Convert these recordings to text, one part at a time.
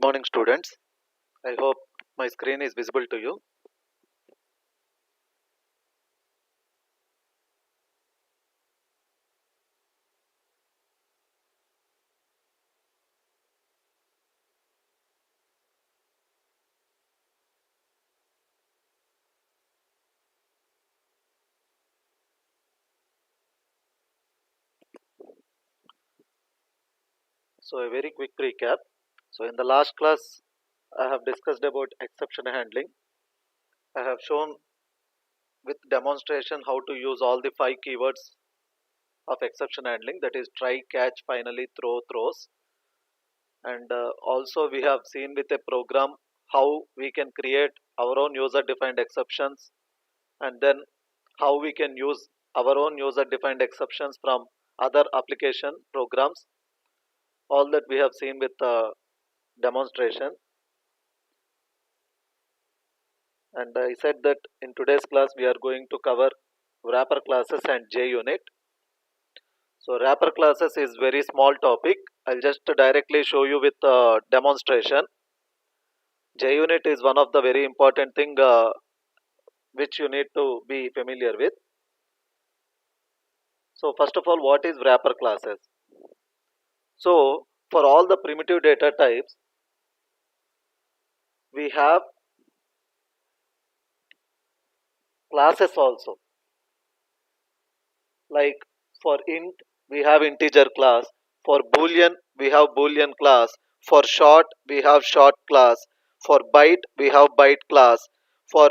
Good morning, students. I hope my screen is visible to you. So, a very quick recap. So, in the last class, I have discussed about exception handling. I have shown with demonstration how to use all the five keywords of exception handling, that is, try, catch, finally, throw, throws. And also, we have seen with a program how we can create our own user defined exceptions, and then how we can use our own user defined exceptions from other application programs. All that we have seen with the demonstration. And I said that in today's class we are going to cover wrapper classes and JUnit. So wrapper classes is very small topic. I'll just directly show you with demonstration. JUnit is one of the very important thing which you need to be familiar with. So first of all, what is wrapper classes? So for all the primitive data types, we have classes also. Like for int, we have integer class. For boolean, we have boolean class. For short, we have short class. For byte, we have byte class. For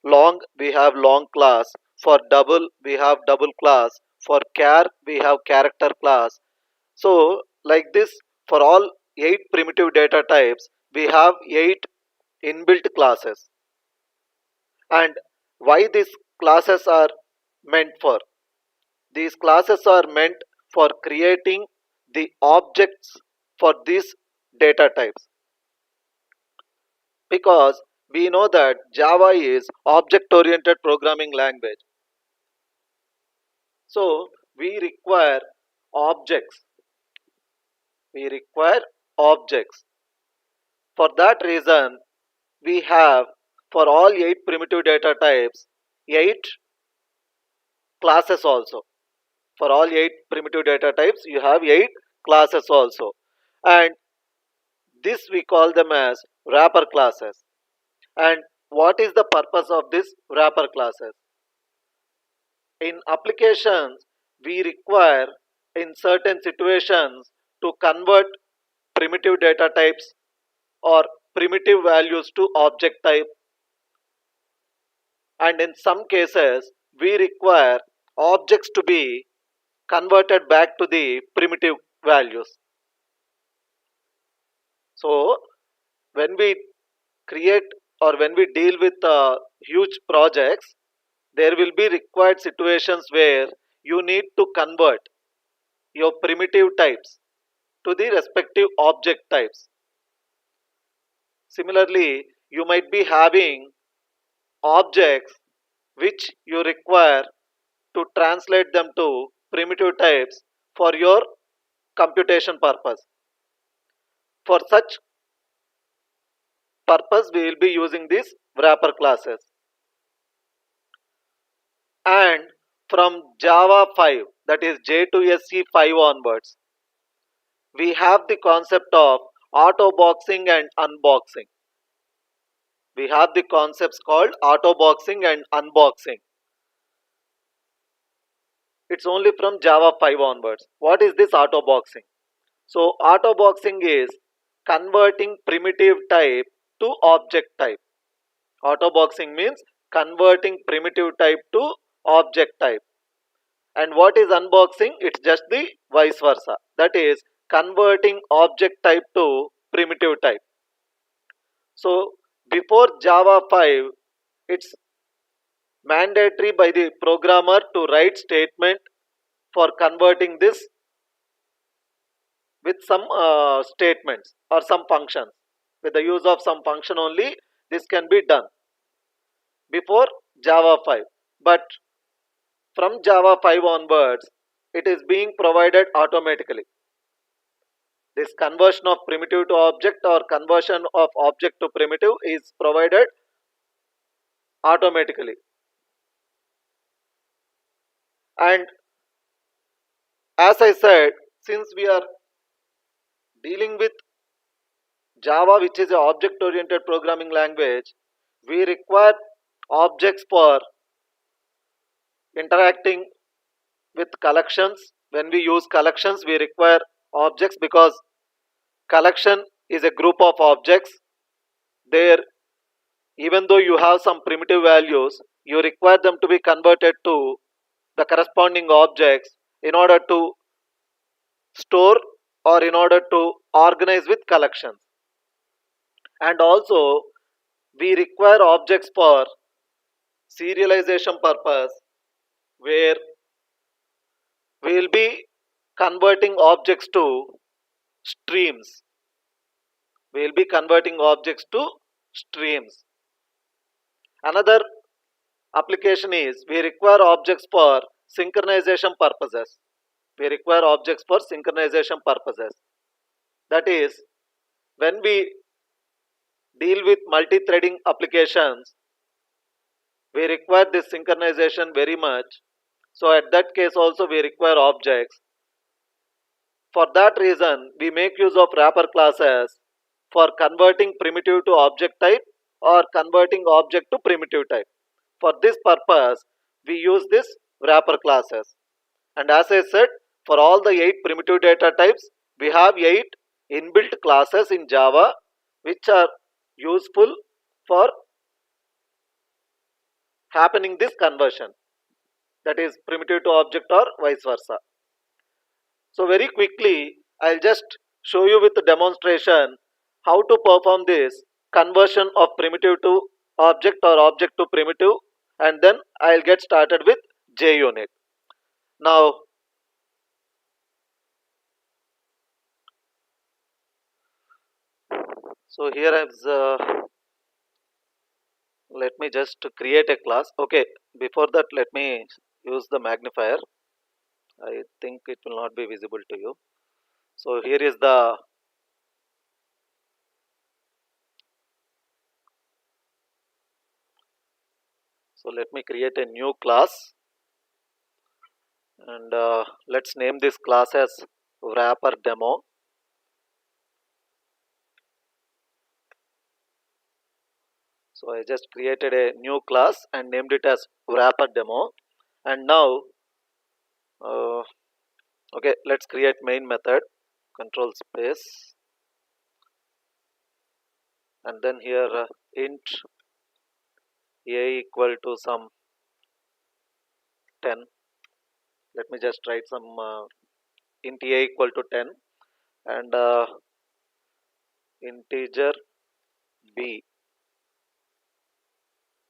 long, we have long class. For double, we have double class. For char, we have character class. So like this, for all 8 primitive data types, we have 8 inbuilt classes. And why these classes are meant for? These classes are meant for creating the objects for these data types, because we know that Java is object oriented programming language. So we require objects. We require objects. For that reason, we have for all 8 primitive data types 8 classes also. For all 8 primitive data types, you have 8 classes also. And this we call them as wrapper classes. And what is the purpose of this wrapper classes? In applications, we require in certain situations to convert primitive data types or primitive values to object type, and in some cases we require objects to be converted back to the primitive values. So when we create or when we deal with huge projects, there will be required situations where you need to convert your primitive types to the respective object types. Similarly, you might be having objects which you require to translate them to primitive types for your computation purpose. For such purpose, we will be using these wrapper classes. And from Java 5, that is J2SE 5 onwards, we have the concept of auto boxing and unboxing. We have the concepts called auto boxing and unboxing. It's only from Java 5 onwards. What is this auto boxing? So auto boxing is converting primitive type to object type. Auto boxing means converting primitive type to object type. And what is unboxing? It's just the vice versa, that is converting object type to primitive type. So before Java 5, it's mandatory by the programmer to write statement for converting this with some statements or some functions. With the use of some function only, this can be done before Java 5. But from Java 5 onwards, it is being provided automatically. This conversion of primitive to object or conversion of object to primitive is provided automatically. And as I said, since we are dealing with Java, which is an object oriented programming language, we require objects for interacting with collections. When we use collections, we require objects because collection is a group of objects. There, even though you have some primitive values, you require them to be converted to the corresponding objects in order to store or in order to organize with collections. And also, we require objects for serialization purpose, where we will be converting objects to streams. We will be converting objects to streams. Another application is we require objects for synchronization purposes. We require objects for synchronization purposes. That is, when we deal with multi-threading applications, we require this synchronization very much. So at that case also we require objects. For that reason, we make use of wrapper classes for converting primitive to object type or converting object to primitive type. For this purpose, we use this wrapper classes. And as I said, for all the 8 primitive data types, we have 8 inbuilt classes in Java which are useful for happening this conversion, that is primitive to object or vice versa. So very quickly, I'll just show you with the demonstration how to perform this conversion of primitive to object or object to primitive, and then I'll get started with JUnit. Now, so here let me just create a class. Okay, before that, let me use the magnifier. I think it will not be visible to you. So here is the let me create a new class, and let's name this class as wrapper demo. So I just created a new class and named it as wrapper demo. And now okay, let's create main method, control space, and then here int a equal to some 10. Let me just write some int a equal to 10, and integer b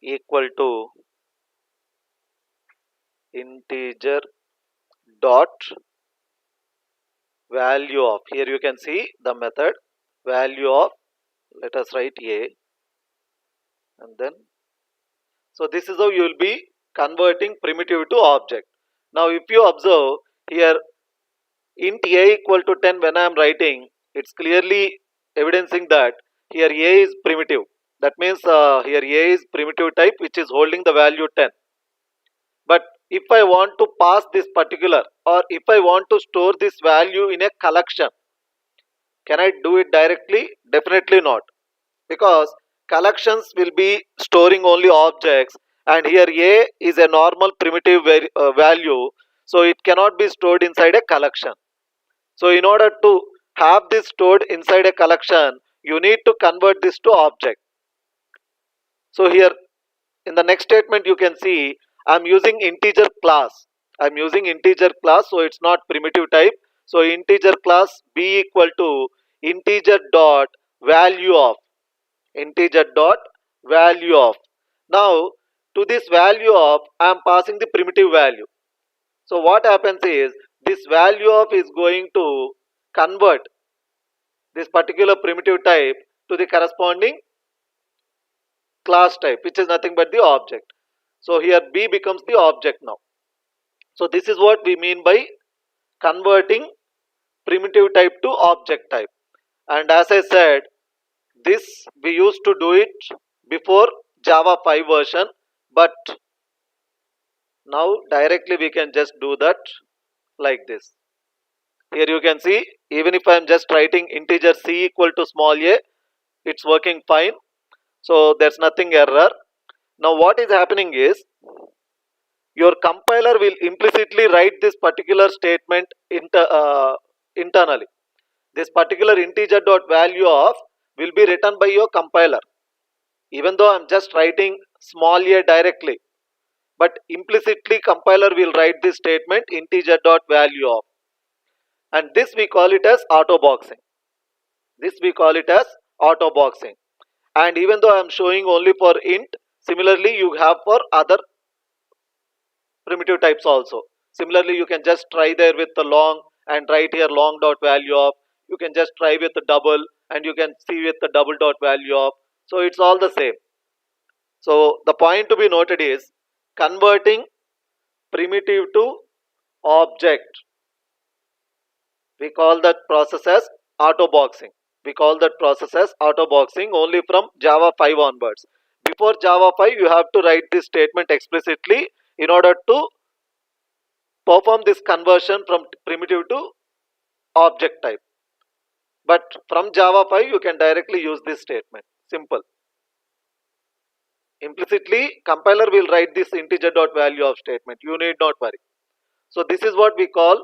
equal to integer dot value of, here you can see the method value of, let us write a, and then, so this is how you will be converting primitive to object. Now if you observe here, int a equal to 10, when I am writing, it's clearly evidencing that here a is primitive. That means here a is primitive type which is holding the value 10. But if I want to pass this particular, or if I want to store this value in a collection, can I do it directly? Definitely not, because collections will be storing only objects, and here a is a normal primitive value, so it cannot be stored inside a collection. So in order to have this stored inside a collection, you need to convert this to object. So here in the next statement you can see I'm using integer class. I'm using integer class, so it's not primitive type. So integer class b equal to integer dot value of, integer dot value of. Now to this value of I am passing the primitive value. So what happens is this value of is going to convert this particular primitive type to the corresponding class type, which is nothing but the object. So here b becomes the object now. So this is what we mean by converting primitive type to object type. And as I said, this we used to do it before Java 5 version, but now directly we can just do that like this. Here you can see, even if I am just writing integer c equal to small a, it's working fine. So there's nothing error. Now what is happening is, your compiler will implicitly write this particular statement internally. This particular integer dot value of will be written by your compiler. Even though I'm just writing small a directly, but implicitly compiler will write this statement integer dot value of, and this we call it as auto boxing. This we call it as auto boxing. And even though I'm showing only for int, similarly you have for other primitive types also. Similarly, you can just try there with the long and write here long dot value of. You can just try with the double and you can see with the double dot value of. So it's all the same. So the point to be noted is converting primitive to object. We call that process as auto boxing. We call that process as auto boxing only from Java 5 onwards. Before Java 5, you have to write this statement explicitly in order to perform this conversion from primitive to object type. But from Java 5 you can directly use this statement. Simple. Implicitly compiler will write this integer dot value of statement. You need not worry. So this is what we call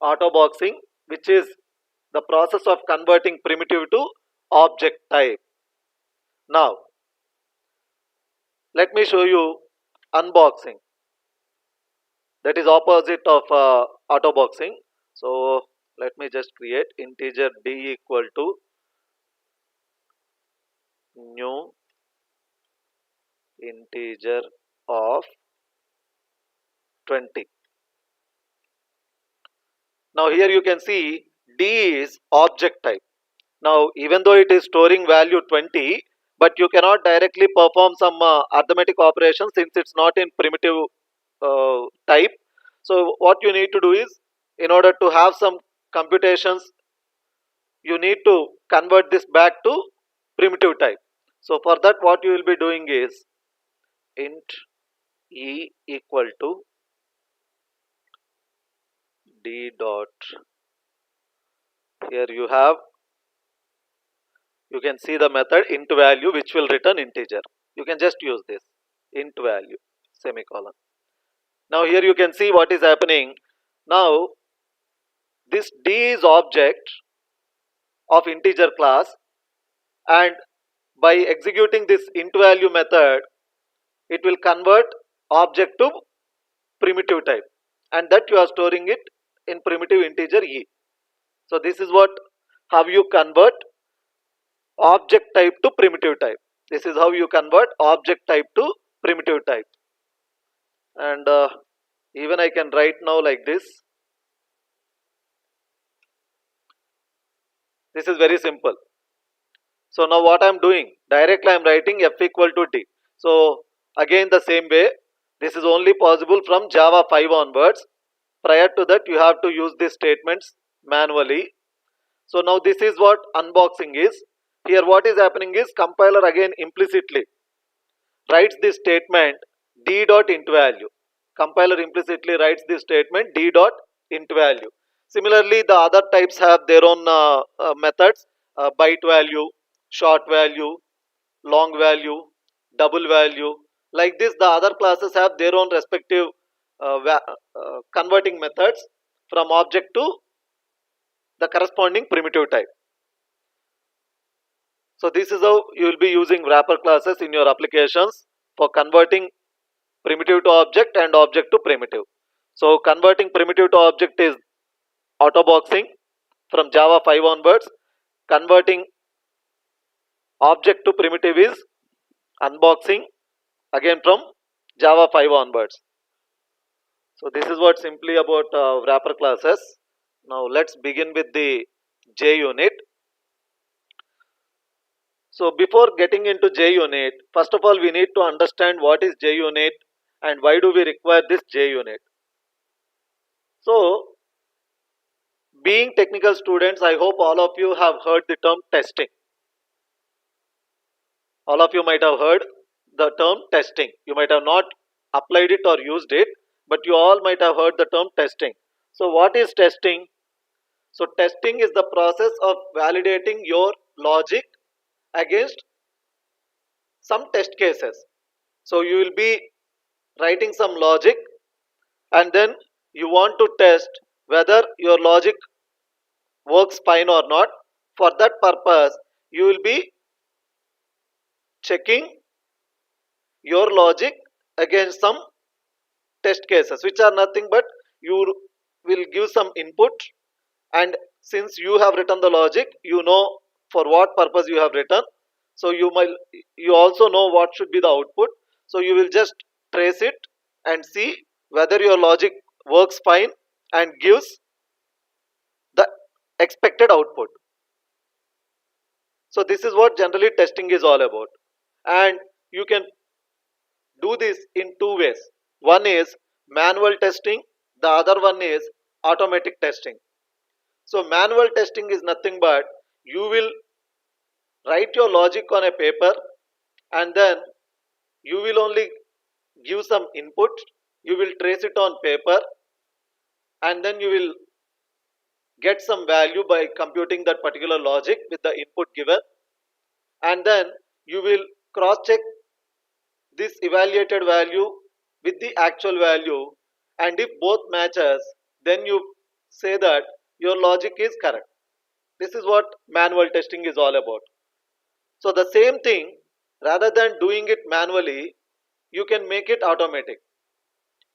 auto boxing, which is the process of converting primitive to object type. Now let me show you unboxing. That is opposite of auto boxing. So let me just create integer d equal to new integer of 20. Now here you can see d is object type. Now even though it is storing value 20, but you cannot directly perform some arithmetic operation since it's not in primitive type. So what you need to do is, in order to have some computations, you need to convert this back to primitive type. So for that what you will be doing is int e equal to d dot, here you have, you can see the method int value which will return integer. You can just use this int value semicolon. Now here you can see what is happening. Now this d is object of integer class, and by executing this int value method it will convert object to primitive type, and that you are storing it in primitive integer e. So this is what, how you convert object type to primitive type. This is how you convert object type to primitive type. And even I can write now like this. This is very simple. So now what I am doing, directly I am writing f equal to d. So again the same way, this is only possible from Java 5 onwards. Prior to that you have to use these statements manually. So now this is what unboxing is. Here what is happening is, compiler again implicitly writes this statement d dot int value. Compiler implicitly writes this statement d dot int value. Similarly the other types have their own methods, byte value, short value, long value, double value. Like this the other classes have their own respective converting methods from object to the corresponding primitive type. So this is how you will be using wrapper classes in your applications for converting primitive to object and object to primitive. So converting primitive to object is auto boxing from Java 5 onwards. Converting object to primitive is unboxing again from Java 5 onwards. So this is what simply about wrapper classes. Now let's begin with the JUnit. So before getting into JUnit, first of all we need to understand what is JUnit and why do we require this JUnit. So Being technical students, I hope all of you have heard the term testing. All of you might have heard the term testing. You might have not applied it or used it, but you all might have heard the term testing. So what is testing? So testing is the process of validating your logic against some test cases. So you will be writing some logic, and then you want to test whether your logic works fine or not. For that purpose, you will be checking your logic against some test cases, which are nothing but you will give some input, and since you have written the logic, you know for what purpose you have written. So you also know what should be the output. So you will just trace it and see whether your logic works fine and gives the expected output. So this is what generally testing is all about, and you can do this in two ways. One is manual testing, the other one is automatic testing. So manual testing is nothing but you will write your logic on a paper, and then you will only give some input, you will trace it on paper, and then you will get some value by computing that particular logic with the input given, and then you will cross check this evaluated value with the actual value, and if both matches, then you say that your logic is correct. This is what manual testing is all about. So the same thing, rather than doing it manually, you can make it automatic.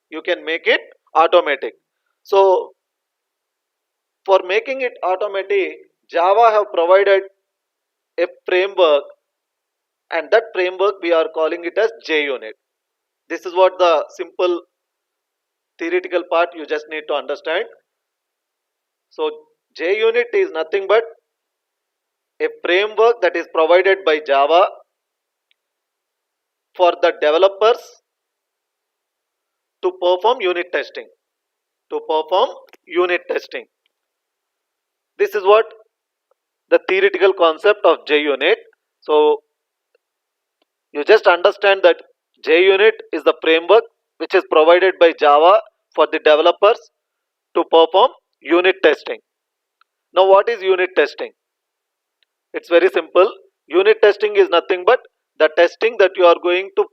You can make it automatic. So for making it automatic, Java have provided a framework, and that framework we are calling it as JUnit. This is what the simple theoretical part you just need to understand. So JUnit is nothing but a framework that is provided by Java for the developers to perform unit testing. To perform unit testing. This is what the theoretical concept of JUnit. So you just understand that JUnit is the framework which is provided by Java for the developers to perform unit testing. Now what is unit testing? It's very simple. Unit testing is nothing but the testing that you are going to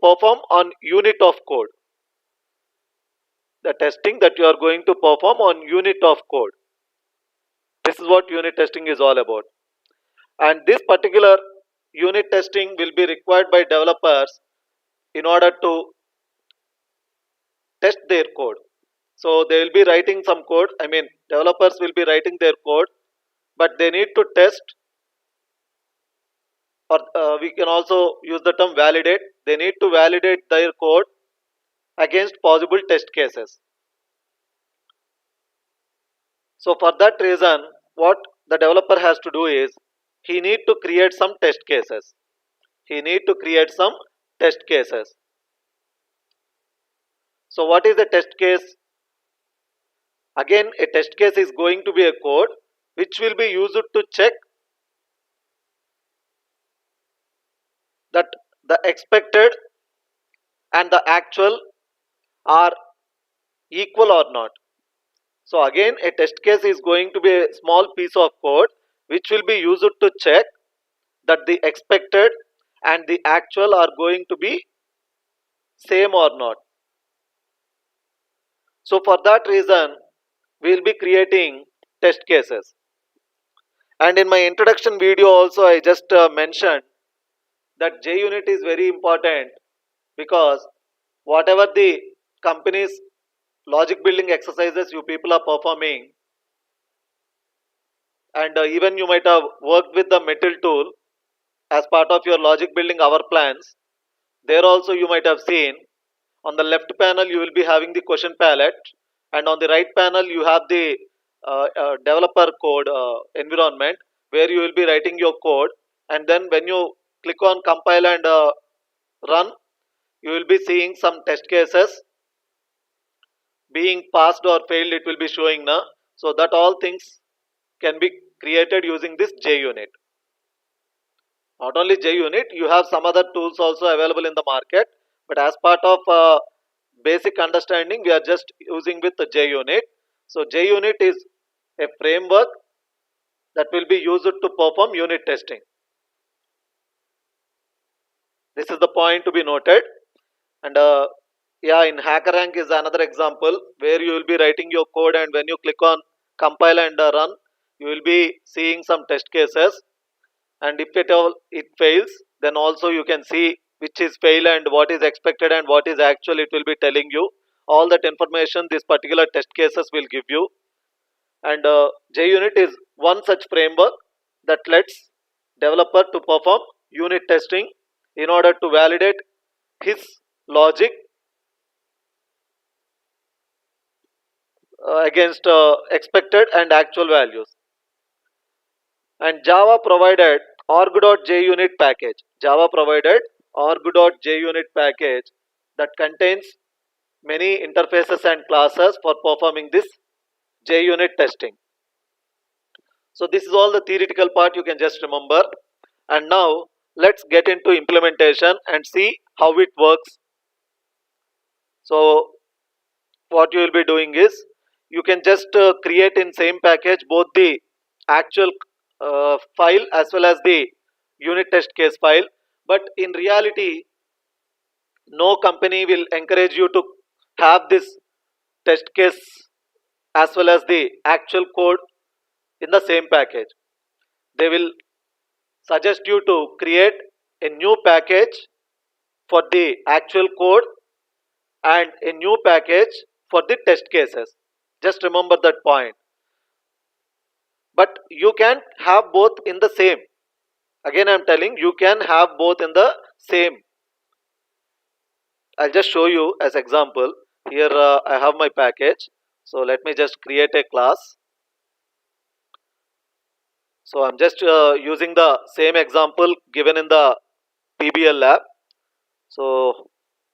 perform on unit of code. The testing that you are going to perform on unit of code. This is what unit testing is all about. And this particular unit testing will be required by developers in order to test their code. So they will be writing some code. I mean, developers will be writing their code, but they need to test, or we can also use the term validate. They need to validate their code against possible test cases. So for that reason, what the developer has to do is he need to create some test cases. He need to create some test cases. So what is a test case? Again, a test case is going to be a code which will be used to check that the expected and the actual are equal or not. So again, a test case is going to be a small piece of code which will be used to check that the expected and the actual are going to be same or not. So for that reason, we will be creating test cases. And in my introduction video also, I just mentioned that JUnit is very important, because whatever the company's logic building exercises you people are performing, and even you might have worked with the Metal tool as part of your logic building hour plans. There also you might have seen on the left panel you will be having the question palette, and on the right panel you have the developer code environment where you will be writing your code, and then when you click on compile and run, you will be seeing some test cases being passed or failed. It will be showing now. So that all things can be created using this JUnit. Not only JUnit, you have some other tools also available in the market, but as part of basic understanding, we are just using with the JUnit. So JUnit is a framework that will be used to perform unit testing. This is the point to be noted. And yeah, in HackerRank is another example where you will be writing your code, and when you click on compile and run, you will be seeing some test cases. And if at all it fails, then also you can see which is fail and what is expected and what is actual. It will be telling you all that information this particular test cases will give you. And JUnit is one such framework that lets developer to perform unit testing in order to validate his logic against expected and actual values. And Java provided org.junit package. Java provided org.junit package that contains many interfaces and classes for performing this JUnit testing. So this is all the theoretical part you can just remember. And now let's get into implementation and see how it works. So what you will be doing is you can just create in same package both the actual file as well as the unit test case file, but in reality no company will encourage you to have this test case as well as the actual code in the same package. They will suggest you to create a new package for the actual code and a new package for the test cases. Just remember that point. But you can have both in the same. Again, I'm telling you can have both in the same. I'll just show you as example. Here I have my package. So let me just create a class. So I'm just using the same example given in the PBL lab. So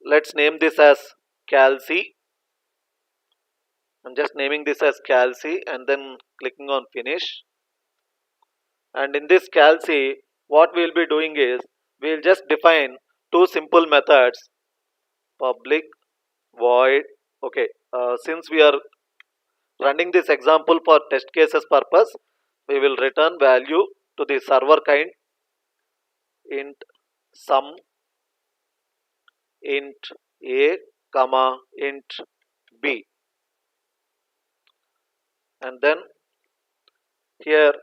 let's name this as Calci. I'm just naming this as Calci and then clicking on finish. And in this Calci, what we'll be doing is we'll just define two simple methods, public void. Okay, since we are running this example for test cases purpose, we will return value to the server kind int sum int a comma int b, and then here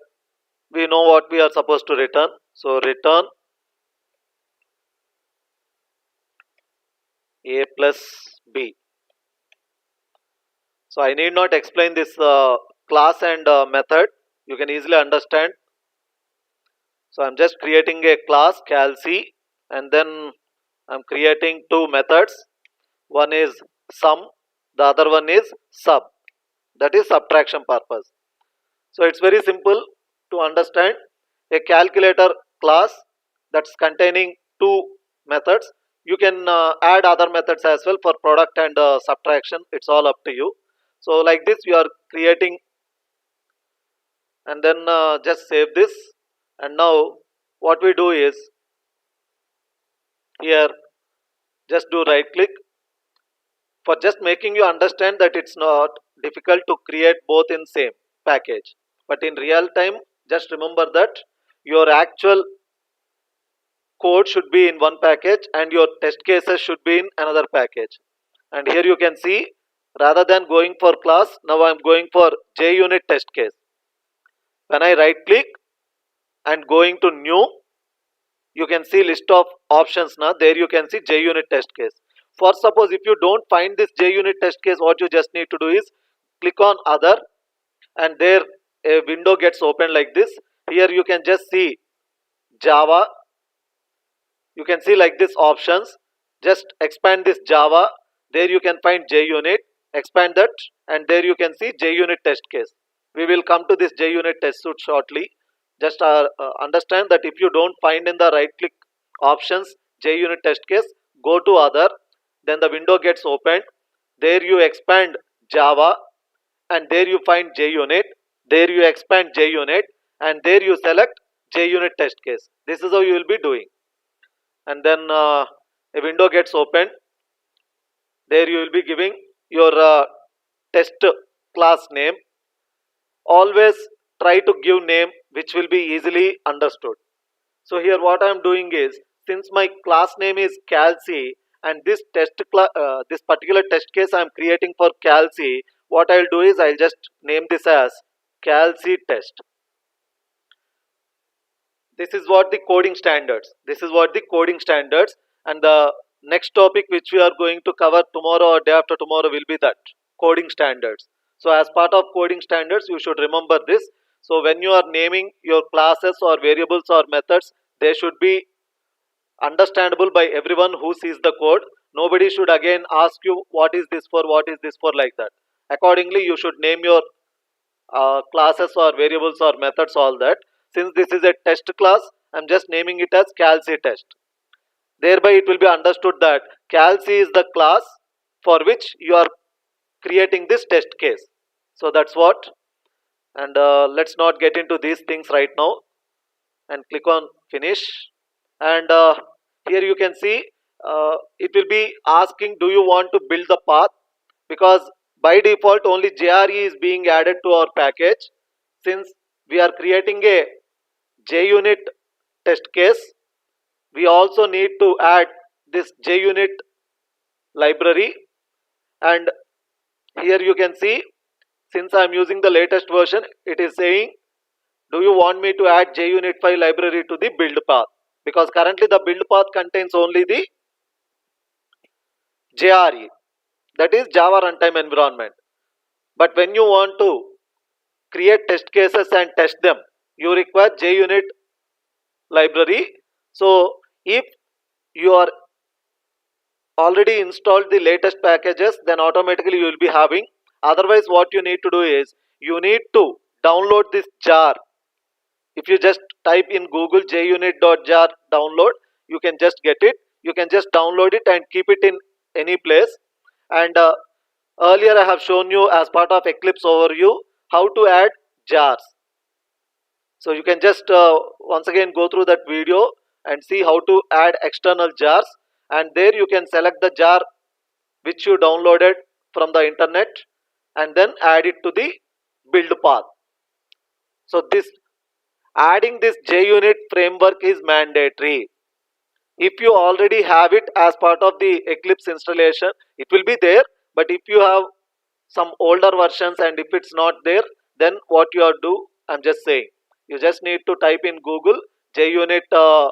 we know what we are supposed to return. So return a plus b. So I need not explain this class and method. You can easily understand. So I'm just creating a class calc, and then I'm creating two methods. One is sum, the other one is sub. That is subtraction purpose. So it's very simple to understand. A calculator class that's containing two methods. You can add other methods as well for product and subtraction. It's all up to you. So like this you are creating, and then just save this. And now what we do is here just do right click, for just making you understand that it's not difficult to create both in same package, but in real time just remember that your actual code should be in one package and your test cases should be in another package. And here you can see, rather than going for class, now I'm going for JUnit test case. When I right click and going to new, you can see list of options. Now there you can see JUnit test case. For suppose if you don't find this JUnit test case, what you just need to do is click on other, and there a window gets opened like this. Here you can just see Java. You can see like this options. Just expand this Java. There you can find JUnit. Expand that, and there you can see JUnit test case. We will come to this JUnit test suite shortly. Just understand that if you don't find in the right click options JUnit test case, go to other, then the window gets opened. There you expand Java, and there you find JUnit. There you expand JUnit, and there you select JUnit test case. This is how you will be doing. And then a window gets opened. There you will be giving your test class name. Always try to give name which will be easily understood. So here what I am doing is, since my class name is CalC, and this particular test case I am creating for CalC, what I'll do is I'll just name this as CalC test. This is what the coding standards. This is what the coding standards, and the next topic which we are going to cover tomorrow or day after tomorrow will be that coding standards. So as part of coding standards, you should remember this. So when you are naming your classes or variables or methods, they should be understandable by everyone who sees the code. Nobody should again ask you what is this for, what is this for, like that. Accordingly, you should name your classes or variables or methods, all that. Since this is a test class, I'm just naming it as CalC test. Thereby it will be understood that CalC is the class for which you are creating this test case. So that's what. And let's not get into these things right now, and click on finish. And here you can see it will be asking, do you want to build the path? Because by default only JRE is being added to our package. Since we are creating a JUnit test case, we also need to add this JUnit library. And here you can see, since I am using the latest version, it is saying, do you want me to add JUnit 5 library to the build path? Because currently the build path contains only the JRE, that is Java Runtime Environment. But when you want to create test cases and test them, you require JUnit library. So if you are already installed the latest packages, then automatically you will be having. Otherwise what you need to do is, you need to download this jar. If you just type in Google JUnit.jar download, you can just get it. You can just download it and keep it in any place. And earlier I have shown you as part of Eclipse overview how to add jars. So you can just once again go through that video and see how to add external jars. And there you can select the jar which you downloaded from the internet and then add it to the build path. So this adding this JUnit framework is mandatory. If you already have it as part of the Eclipse installation, it will be there. But if you have some older versions and if it's not there, then what you are do, I'm just saying, you just need to type in Google JUnit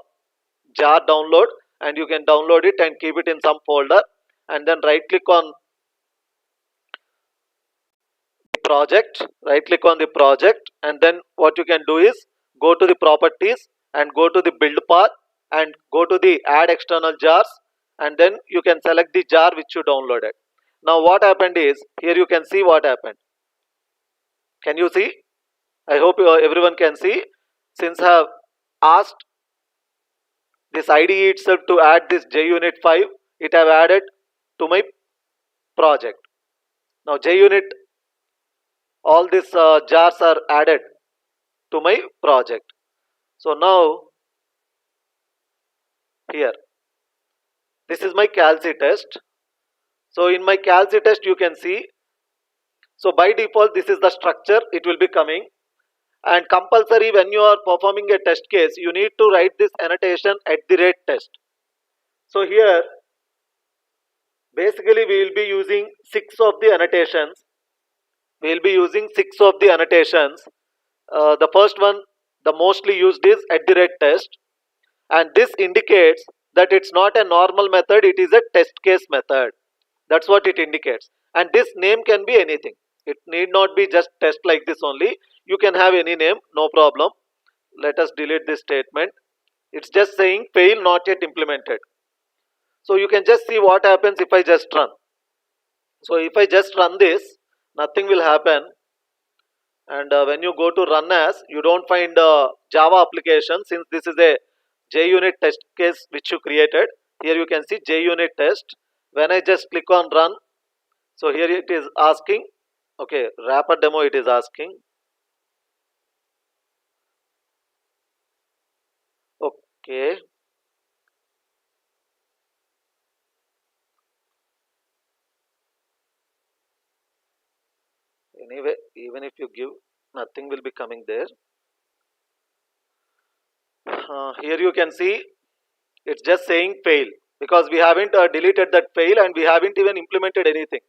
jar download, and you can download it and keep it in some folder, and then right click on the project, and then what you can do is go to the properties and go to the build path and go to the add external jars, and then you can select the jar which you downloaded. Now what happened is, here you can see what happened. Can you see? I hope everyone can see. Since I have asked this IDE itself to add this JUnit 5, it have added to my project. Now JUnit, all these jars are added to my project. So now here, this is my CalC test. So in my CalC test you can see, so by default this is the structure it will be coming, and compulsory when you are performing a test case, you need to write this annotation @test. So here basically we will be using 6 of the annotations. We will be using 6 of the annotations. The first one, the mostly used, is @test, and this indicates that it's not a normal method, it is a test case method. That's what it indicates. And this name can be anything. It need not be just test like this only. You can have any name, no problem. Let us delete this statement. It's just saying fail not yet implemented. So you can just see what happens if I just run. So if I just run this, nothing will happen. And when you go to run as, you don't find Java application, since this is a JUnit test case which you created. Here you can see JUnit test. When I just click on run, so here it is asking Okay, wrapper demo it is asking. Okay, anyway, even if you give, nothing will be coming there. Here you can see it's just saying fail, because we haven't deleted that fail and we haven't even implemented anything.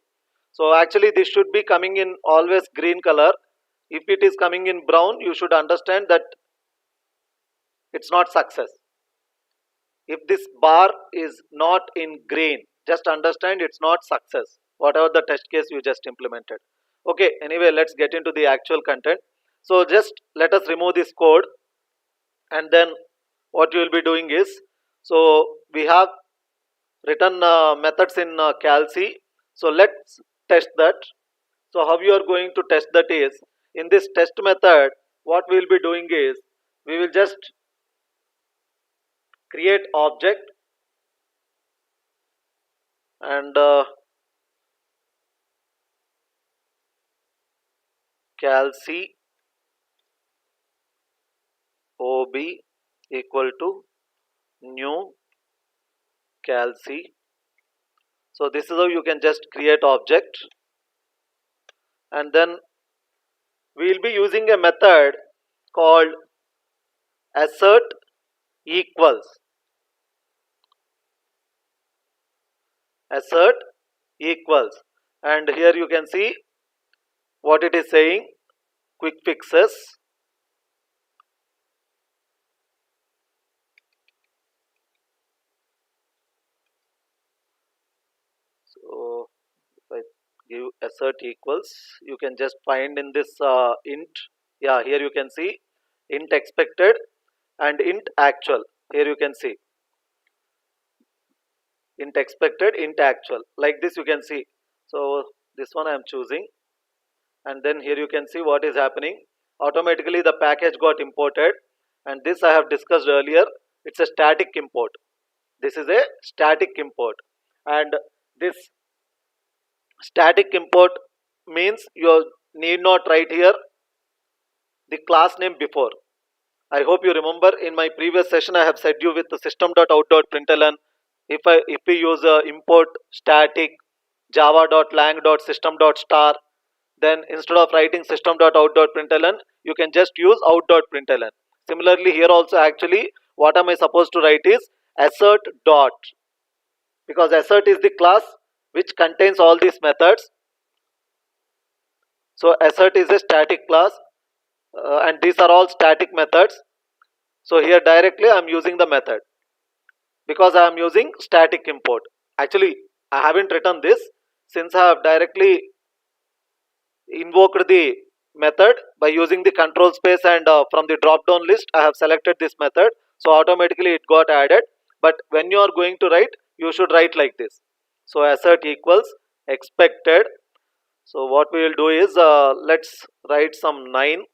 So actually this should be coming in always green color. If it is coming in brown, you should understand that it's not success. If this bar is not in green, just understand it's not success, whatever the test case you just implemented. Okay, anyway, let's get into the actual content. So just let us remove this code, and then what you will be doing is, so we have written methods in calc. So let's test that. So how you are going to test that is, in this test method, what we will be doing is, we will just create object, and calc ob equal to new calc. So this is how you can just create object, and then we will be using a method called assert equals. Assert equals, and here you can see what it is saying: quick fixes. So if I give assert equals, you can just find in this int. Yeah, here you can see int expected and int actual. Here you can see int expected, int actual, like this you can see. So this one I am choosing, and then here you can see what is happening. Automatically the package got imported, and this I have discussed earlier, it's a static import. This is a static import, and this static import means you need not write here the class name before. I hope you remember in my previous session I have said you with the system.out.println, if we use import static java.lang.system.star, then instead of writing system.out.println, you can just use out.println. Similarly here also, actually what am I supposed to write is assert dot, because assert is the class which contains all these methods. So assert is a static class, and these are all static methods. So here directly I am using the method, because I am using static import. Actually I haven't written this, since I have directly invoked the method by using the control space, and from the drop down list I have selected this method, so automatically it got added. But when you are going to write, you should write like this. So assert equals expected. So what we will do is, let's write some 9,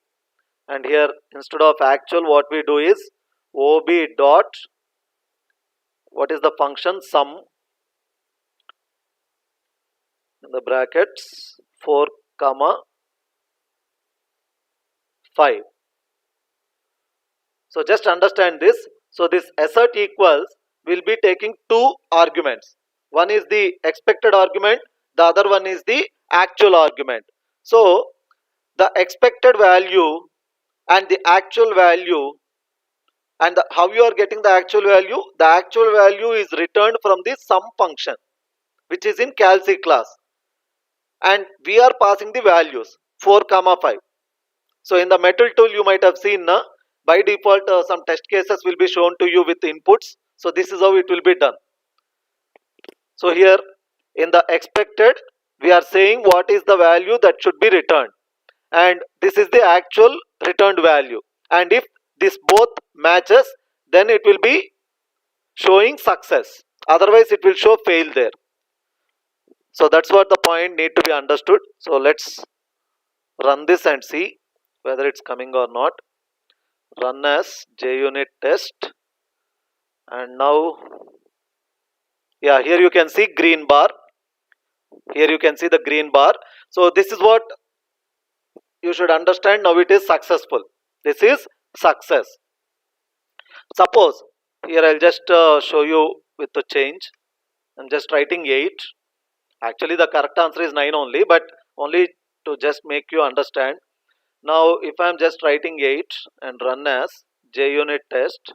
and here instead of actual, what we do is ob dot, what is the function, sum in the brackets 4 comma 5. So just understand this. So this assert equals will be taking two arguments. One is the expected argument, the other one is the actual argument. So the expected value and the actual value, and how you are getting the actual value? The actual value is returned from the sum function, which is in calc class, and we are passing the values 4 comma 5. So in the metal tool you might have seen, by default some test cases will be shown to you with inputs. So this is how it will be done. So here in the expected, we are saying what is the value that should be returned, and this is the actual returned value, and if this both matches, then it will be showing success, otherwise it will show fail there. So that's what the point need to be understood. So let's run this and see whether it's coming or not. Run as JUnit test, and now, yeah, here you can see green bar. Here you can see the green bar. So this is what you should understand now it is successful. This is success. Suppose here I'll just show you with the change. I'm just writing 8. Actually, the correct answer is 9 only, but only to just make you understand. Now, if I'm just writing 8 and run as JUnit test,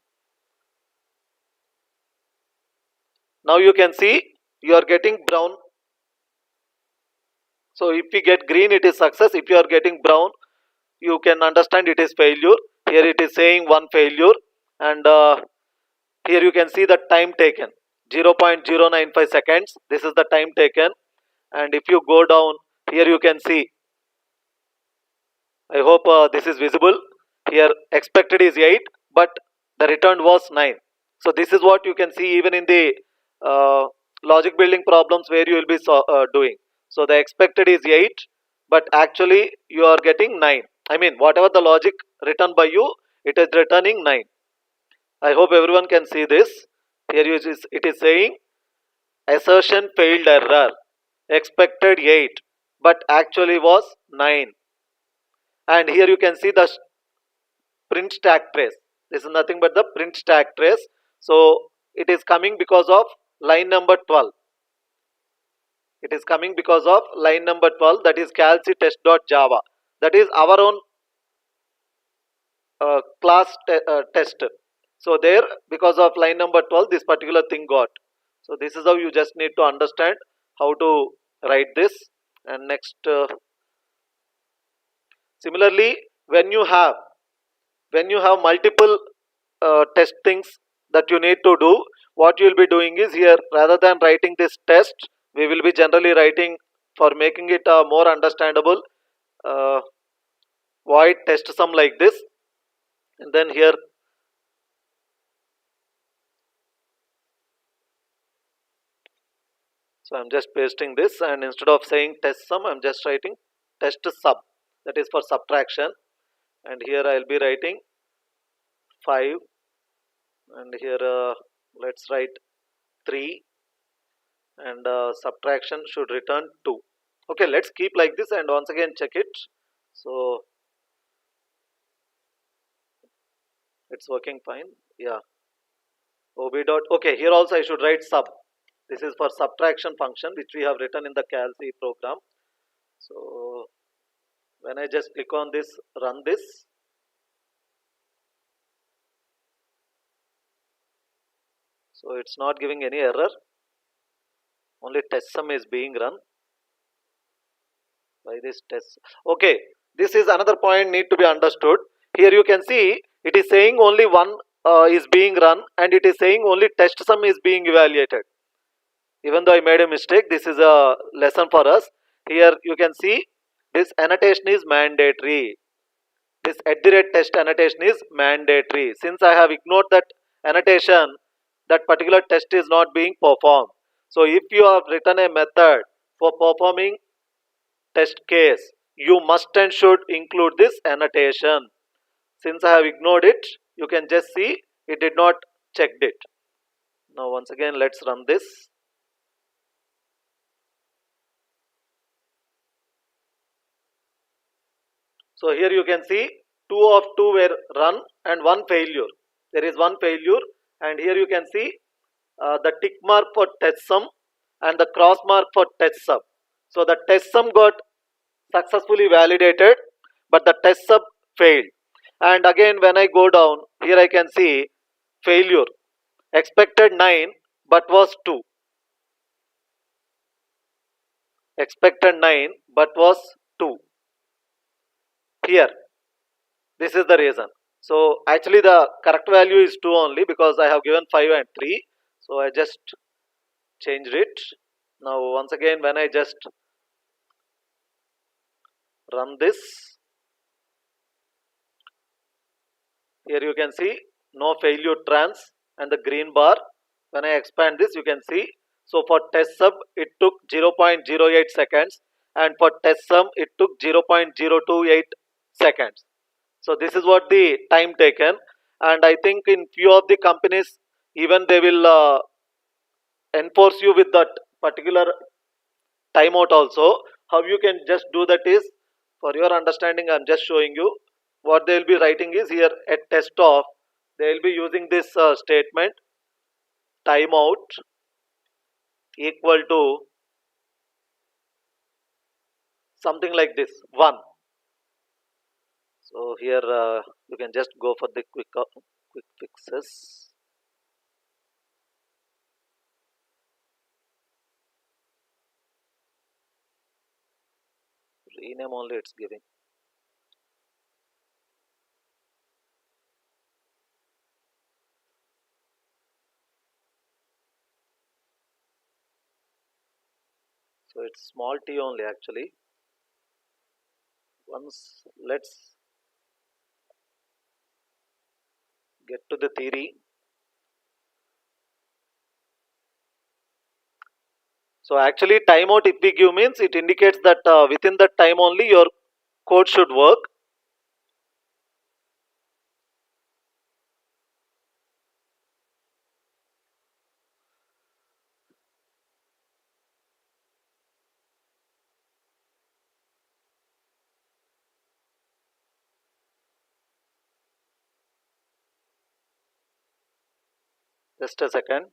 now you can see you are getting brown. So, if you get green, it is success. If you are getting brown, you can understand it is failure. Here it is saying one failure, and here you can see the time taken 0.095 seconds. This is the time taken, and if you go down here, you can see. I hope this is visible. Here expected is 8, but the return was 9. So this is what you can see even in the logic building problems where you will be doing. So the expected is 8, but actually you are getting 9. I mean, whatever the logic written by you, it is returning 9. I hope everyone can see this. Here it is saying assertion failed error. Expected 8, but actually was 9. And here you can see the print stack trace. This is nothing but the print stack trace. So it is coming because of line number 12. It is coming because of line number 12, that is calc test.java. That is our own class test. So there, because of line number 12, this particular thing got. So this is how you just need to understand how to write this. And next, similarly, when you have multiple test things that you need to do, what you will be doing is, here rather than writing this test, we will be generally writing, for making it more understandable, uh, void test sum like this, and then here so I'm just pasting this, and instead of saying test sum, I'm just writing test sub, that is for subtraction, and here I'll be writing 5, and here let's write 3, and subtraction should return 2. Okay, let's keep like this and once again check it. So it's working fine. Yeah, ob dot. Okay, here also I should write sub. This is for subtraction function which we have written in the calc program. So when I just click on this, run this, so it's not giving any error, only test sum is being run by this test. Okay, this is another point need to be understood. Here you can see it is saying only one is being run, and it is saying only test sum is being evaluated. Even though I made a mistake, this is a lesson for us. Here you can see this annotation is mandatory. This at the rate test annotation is mandatory. Since I have ignored that annotation, that particular test is not being performed. So if you have written a method for performing test case, you must and should include this annotation. Since I have ignored it, you can just see it did not checked it. Now once again let's run this. So here you can see 2 of 2 were run and 1 failure. There is 1 failure, and here you can see the tick mark for test sum and the cross mark for test sub. So the test sum got successfully validated, but the test sub failed. And again when I go down, here I can see failure. Expected 9 but was 2. Expected 9 but was 2. Here, this is the reason. So actually the correct value is 2 only, because I have given 5 and 3. So I just changed it. Now once again when I just run this, here you can see no failure trans and the green bar. When I expand this, you can see, so for test sub it took 0.08 seconds, and for test sum it took 0.028 seconds. So this is what the time taken, and I think in few of the companies even they will enforce you with that particular timeout also. How you can just do that is, For your understanding, I'm just showing you what they will be writing is here at test of. They will be using this statement timeout equal to something like this 1. So here you can just go for the quick fixes. Rename only it's giving. So it's small t only actually. Once let's get to the theory. So actually timeout if we give means it indicates that within that time only your code should work. Just a second.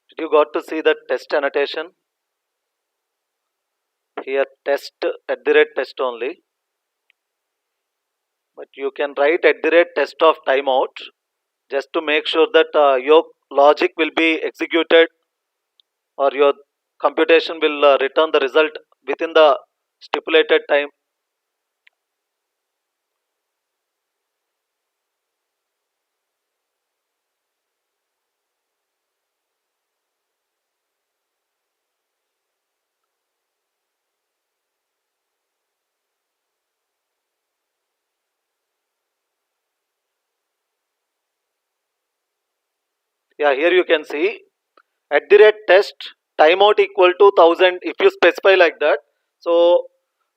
Did you got to see the test annotation? Here test at the rate test only. But you can write at the rate test of timeout just to make sure that your logic will be executed or your computation will return the result within the stipulated time. Yeah, here you can see at the rate test timeout equal to 1000 if you specify like that. So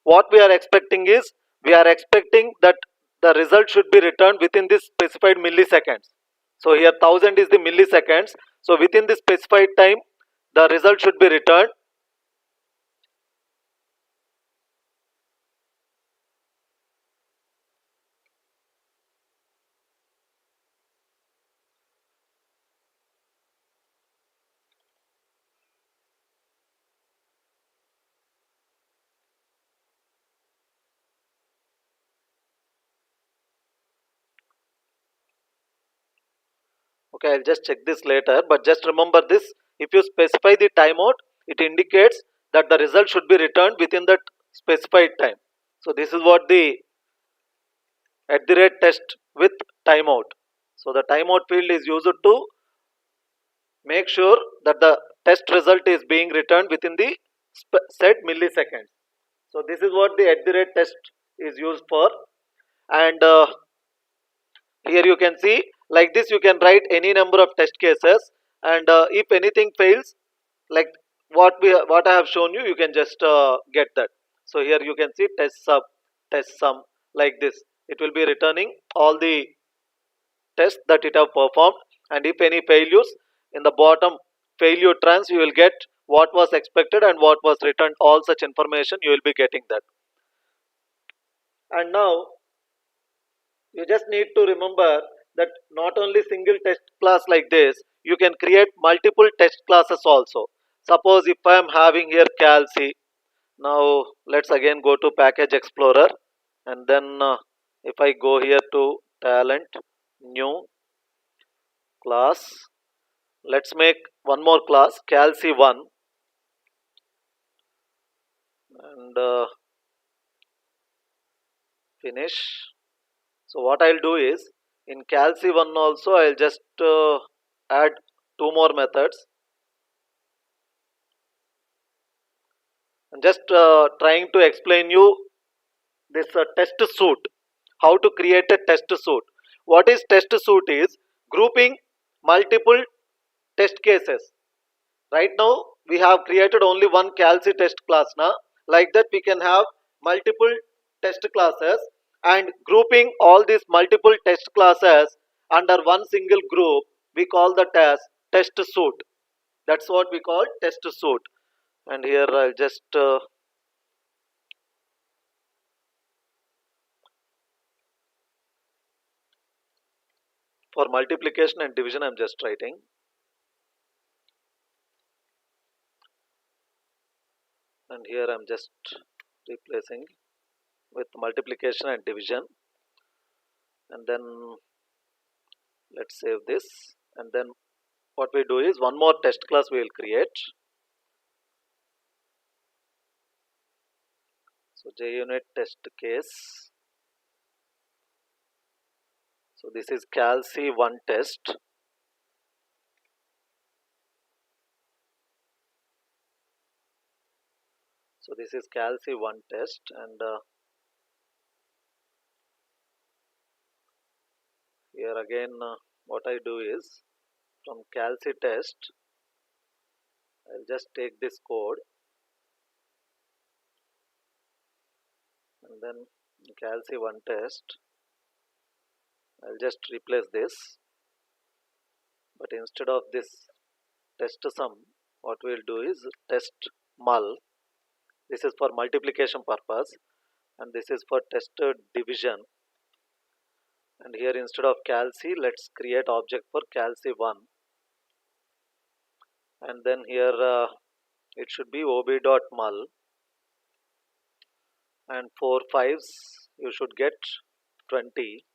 what we are expecting is we are expecting that the result should be returned within this specified milliseconds. So here 1000 is the milliseconds. So within the specified time the result should be returned. Okay, I'll just check this later, but just remember this: if you specify the timeout, it indicates that the result should be returned within that specified time. So this is what the at the rate test with timeout. So the timeout field is used to make sure that the test result is being returned within the set milliseconds. So this is what the at the rate test is used for. And here you can see like this you can write any number of test cases, and if anything fails like what I have shown you, you can just get that. So here you can see test sub, test sum, like this it will be returning all the tests that it have performed, and if any failures in the bottom failure trans you will get what was expected and what was returned, all such information you will be getting that. And now you just need to remember that not only single test class like this, you can create multiple test classes also. Suppose if I am having here calc, now let's again go to package explorer, and then if I go here to talent, new class, let's make one more class calc1, and finish. So what I'll do is in calc1 also I'll just add two more methods. I'm just trying to explain you this test suite, how to create a test suite. What is test suite is grouping multiple test cases. Right now we have created only one calc test class now. Like that we can have multiple test classes and grouping all these multiple test classes under one single group, we call that as test suite. That's what we call test suite. And here I'll just for multiplication and division I'm just writing, and here I'm just replacing with multiplication and division, and then let's save this. And then what we do is one more test class we will create. So JUnit test case. So this is calc1 test. So this is calc1 test, and here again what I do is from calc test I'll just take this code, and then calc1 test I'll just replace this, but instead of this test sum, what we'll do is test mul. This is for multiplication purpose, and this is for test division. And here instead of calc, let's create object for calc1, and then here it should be ob.mul, and 4 5s you should get 20.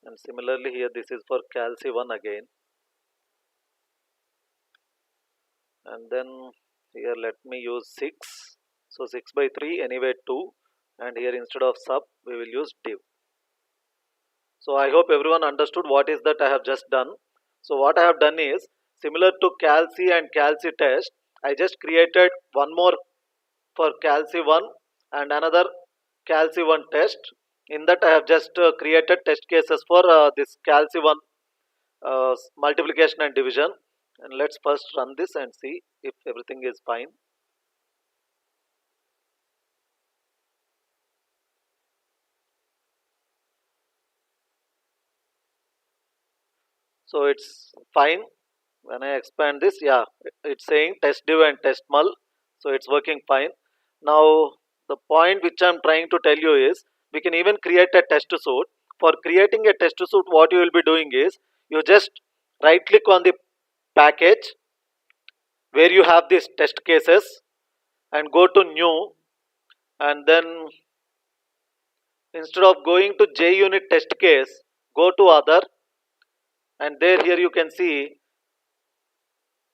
And similarly here this is for calc1 again, and then here let me use 6. So 6 by 3 anyway 2, and here instead of sub we will use div. So I hope everyone understood what is that I have just done. So what I have done is similar to calc and calc test, I just created one more for calc1 and another calc1 test. In that I have just created test cases for this calc1 multiplication and division. And let's first run this and see if everything is fine. So it's fine. When I expand this, yeah, it's saying test div and test mul, so it's working fine. Now the point which I'm trying to tell you is we can even create a test suite. For creating a test suite, what you will be doing is you just right click on the package where you have these test cases and go to new, and then instead of going to JUnit test case, go to other, and there here you can see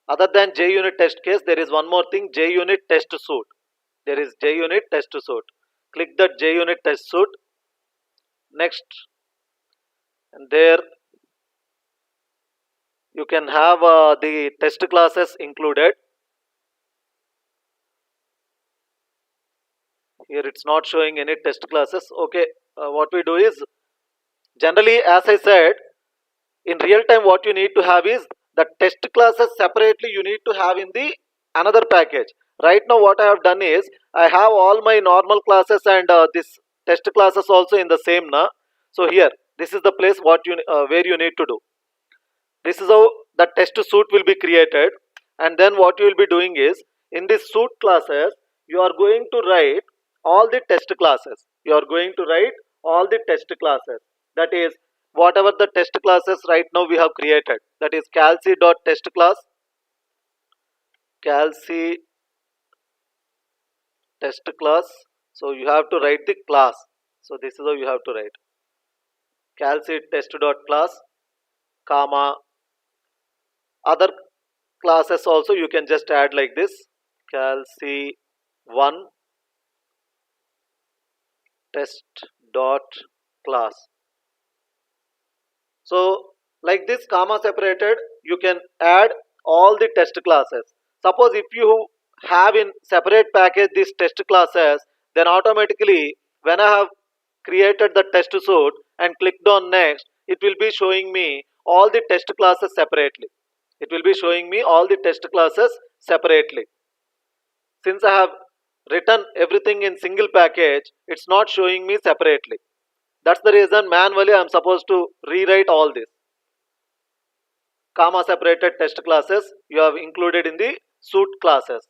other than JUnit test case there is one more thing, JUnit test suite. There is JUnit test suite. Click that JUnit test suite. Next, and there you can have the test classes included. Here it's not showing any test classes. Okay, what we do is generally, as I said, in real time what you need to have is the test classes separately you need to have in the another package. Right now what I have done is I have all my normal classes and this test classes also in the same na. So here this is the place what you where you need to do. This is how the test suite will be created, and then what you will be doing is in this suite classes you are going to write all the test classes. You are going to write all the test classes. That is whatever the test classes right now we have created. That is calc.test class, calc test class. So you have to write the class. So this is how you have to write calc test.class, comma other classes also you can just add like this, calc1 test dot class. So like this comma separated you can add all the test classes. Suppose if you have in separate package these test classes, then automatically when I have created the test suite and clicked on next, it will be showing me all the test classes separately. It will be showing me all the test classes separately. Since I have written everything in single package, it's not showing me separately. That's the reason manually I'm supposed to rewrite all this. Comma separated test classes you have included in the suit classes.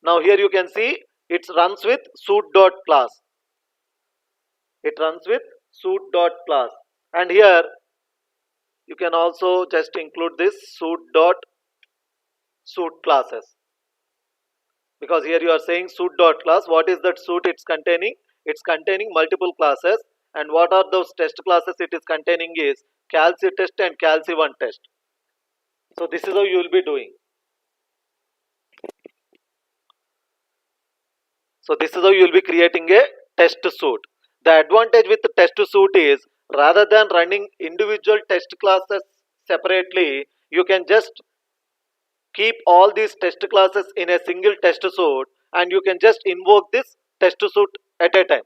Now here you can see it runs with suit.class. It runs with suit.class. And here you can also just include this suit classes. Because here you are saying suit.class. What is that suit it's containing? It's containing multiple classes. And what are those test classes it is containing is calci test and calci1 test. So this is how you will be doing. So this is how you will be creating a test suite. The advantage with the test suite is rather than running individual test classes separately, you can just keep all these test classes in a single test suite and you can just invoke this test suite at a time.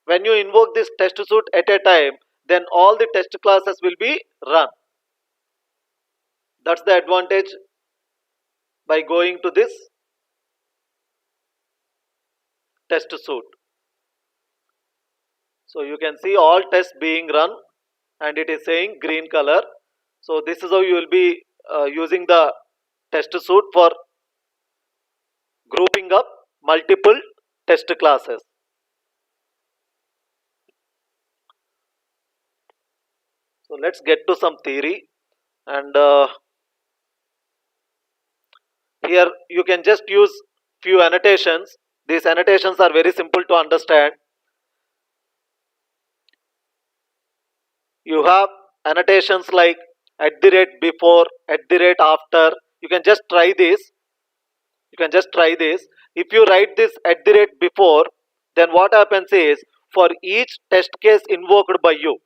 When you invoke this test suite at a time, then all the test classes will be run. That's the advantage by going to this test suite. So you can see all tests being run and it is saying green color. So this is how you will be using the test suite for grouping up multiple test classes. So let's get to some theory, and here you can just use few annotations. These annotations are very simple to understand. You have annotations like at the rate before, at the rate after. You can just try this. If you write this at the rate before, then what happens is for each test case invoked by you,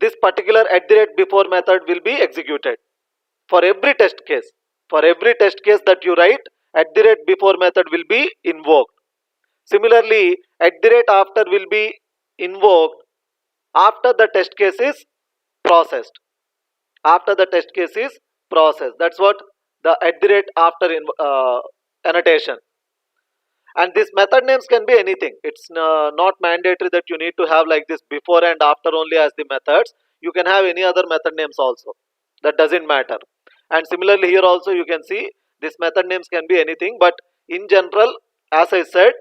this particular at the rate before method will be executed for every test case. For every test case that you write, at the rate before method will be invoked. Similarly, at the rate after will be invoked after the test case is processed. That's what the at the rate after annotation. And these method names can be anything. It's not mandatory that you need to have like this before and after only as the methods. You can have any other method names also. That doesn't matter. And similarly here also you can see these method names can be anything, but in general, as I said,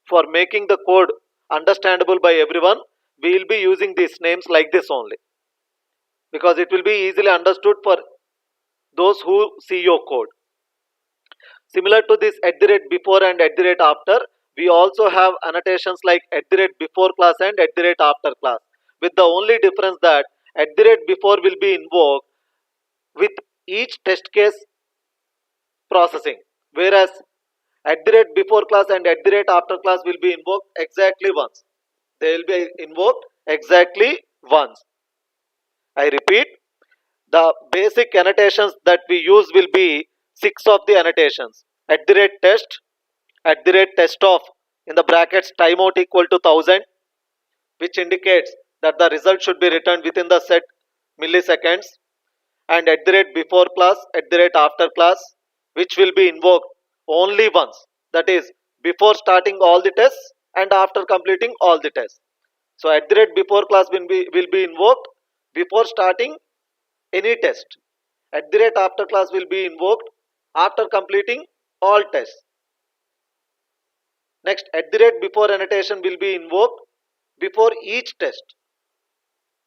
for making the code understandable by everyone, we will be using these names like this only, because it will be easily understood for those who see your code. Similar to this at the rate before and at the rate after, we also have annotations like at the rate before class and at the rate after class, with the only difference that at the rate before will be invoked with each test case processing, whereas at the rate before class and at the rate after class will be invoked exactly once. They will be invoked exactly once. I repeat, the basic annotations that we use will be 6 of the annotations: at the rate test, at the rate test of, in the brackets timeout equal to 1000, which indicates that the result should be returned within the set milliseconds, and at the rate before class, at the rate after class, which will be invoked only once, that is before starting all the tests and after completing all the tests. So at the rate before class will be invoked before starting any test. At the rate after class will be invoked after completing all tests. Next, at the rate before annotation will be invoked before each test.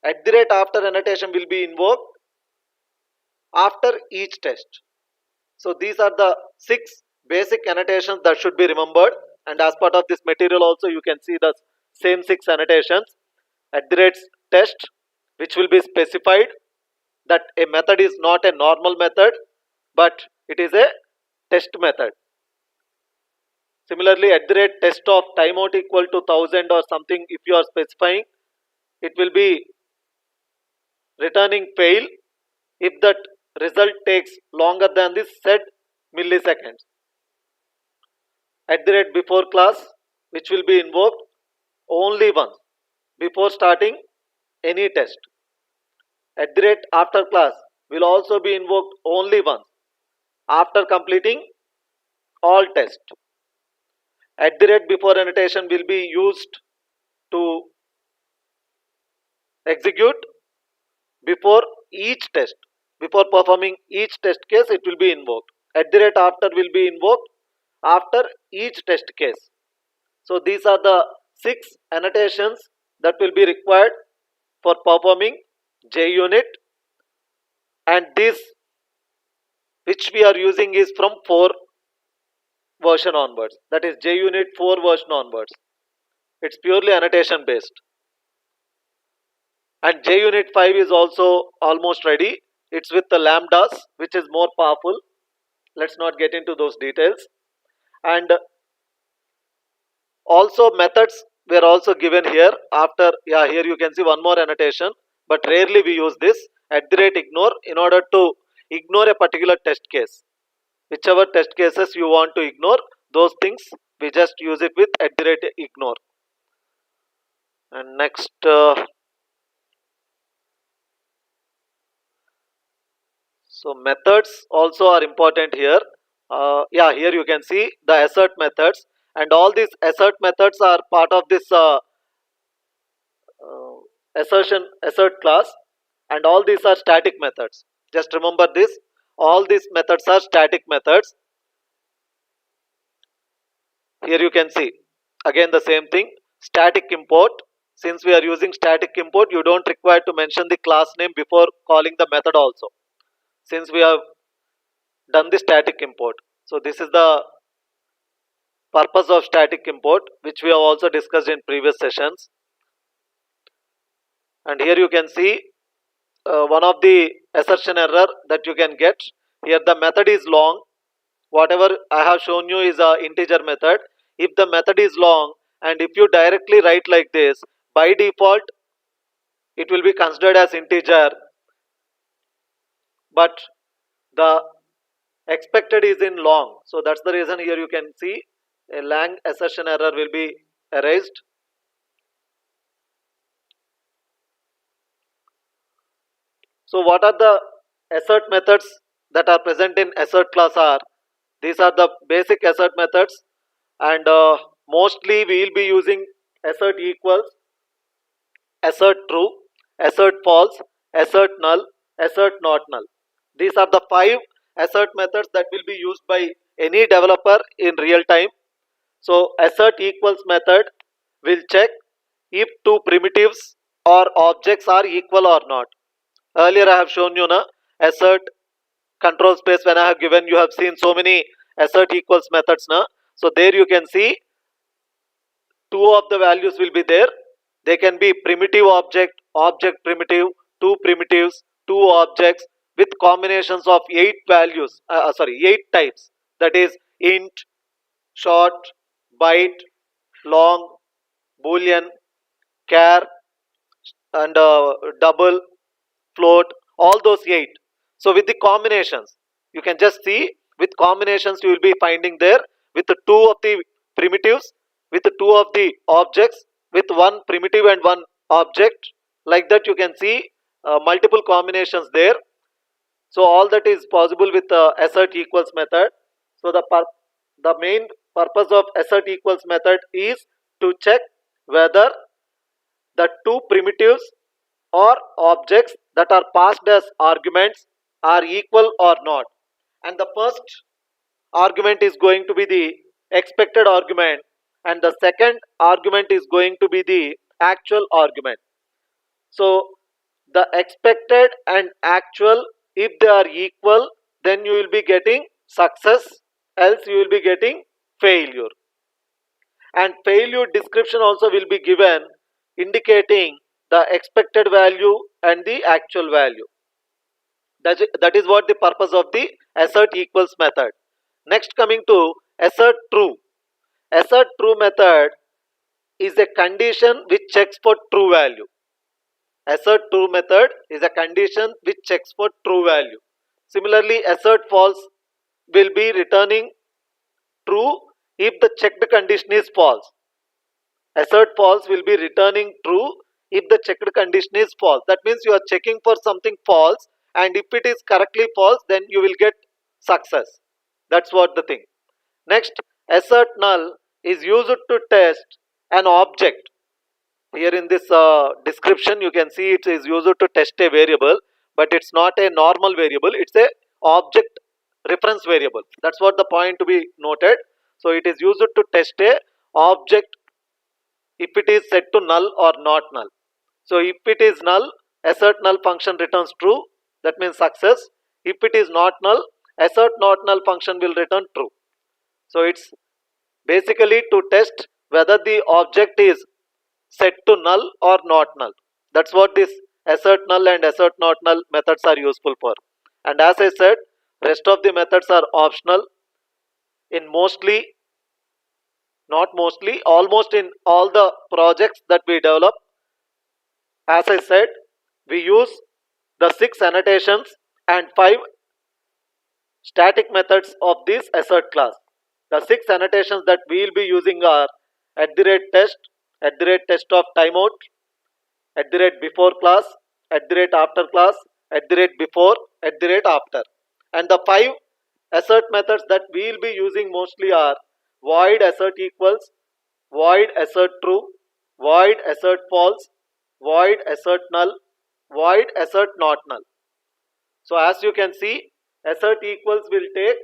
At the rate after annotation will be invoked after each test. So these are the 6 basic annotations that should be remembered, and as part of this material also you can see the same 6 annotations. At the rate test, which will be specified that a method is not a normal method but it is a test method. Similarly, at the rate test of timeout equal to 1000 or something, if you are specifying, it will be returning fail if that result takes longer than this set milliseconds. At the rate before class, which will be invoked only once before starting any test. At the rate after class will also be invoked only once after completing all tests. At the rate before annotation will be used to execute before each test. Before performing each test case, it will be invoked. At the rate after will be invoked after each test case. So these are the 6 annotations that will be required for performing JUnit, and this which we are using is from 4 version onwards, that is JUnit 4 version onwards. It's purely annotation based, and JUnit 5 is also almost ready. It's with the lambdas, which is more powerful. Let's not get into those details. And also methods were also given here. After, yeah, here you can see one more annotation, but rarely we use this @ignore in order to ignore a particular test case. Whichever test cases you want to ignore, those things we just use it with @ignore. And next, so methods also are important here. Yeah, here you can see the assert methods, and all these assert methods are part of this assert class, and all these are static methods. Just remember this, all these methods are static methods. Here you can see again the same thing, static import. Since we are using static import, you don't require to mention the class name before calling the method also, since we have done the static import. So this is the purpose of static import, which we have also discussed in previous sessions. And here you can see one of the assertion error that you can get. Here the method is long. Whatever I have shown you is a integer method. If the method is long, and if you directly write like this, by default it will be considered as integer, but the expected is in long. So that's the reason here you can see a lang assertion error will be erased. So what are the assert methods that are present in assert class are? These are the basic assert methods, and mostly we will be using assert equals, assert true, assert false, assert null, assert not null. These are the 5 assert methods that will be used by any developer in real time. So assert equals method will check if 2 primitives or objects are equal or not. Earlier I have shown you na assert control space, when I have given, you have seen so many assert equals methods na. So there you can see 2 of the values will be there. They can be primitive object, object primitive, 2 primitives, 2 objects with combinations of 8 values, 8 types, that is int, short, byte, long, boolean, char, and double, float, all those 8. So with the combinations, you can just see with combinations you will be finding there, with the 2 of the primitives, with the 2 of the objects, with 1 primitive and 1 object, like that you can see multiple combinations there. So all that is possible with assert equals method. So the main purpose of assert equals method is to check whether the 2 primitives or objects that are passed as arguments are equal or not. And the first argument is going to be the expected argument, and the second argument is going to be the actual argument. So the expected and actual, if they are equal, then you will be getting success, else you will be getting failure. And failure description also will be given, indicating the expected value and the actual value. That is what the purpose of the assert equals method. Next, coming to assert true. Assert true method is a condition which checks for true value. Assert true method is a condition which checks for true value. Similarly, assert false will be returning true if the checked condition is false. Assert false will be returning true if the checked condition is false. That means you are checking for something false, and if it is correctly false, then you will get success. That's what the thing. Next, assert null is used to test an object. Here in this description you can see it is used to test a variable, but it's not a normal variable, it's a object reference variable. That's what the point to be noted. So it is used to test a object if it is set to null or not null. So if it is null, assert null function returns true, that means success. If it is not null, assert not null function will return true. So it's basically to test whether the object is set to null or not null. That's what this assert null and assert not null methods are useful for. And as I said, rest of the methods are optional in mostly, not mostly, almost in all the projects that we develop. As I said, we use the 6 annotations and 5 static methods of this assert class. The 6 annotations that we will be using are @test, @test of timeout, @before class, @after class, @before, @after. And the 5 assert methods that we will be using mostly are void assert equals, void assert true, void assert false, void assert null, void assert not null. So as you can see, assert equals will take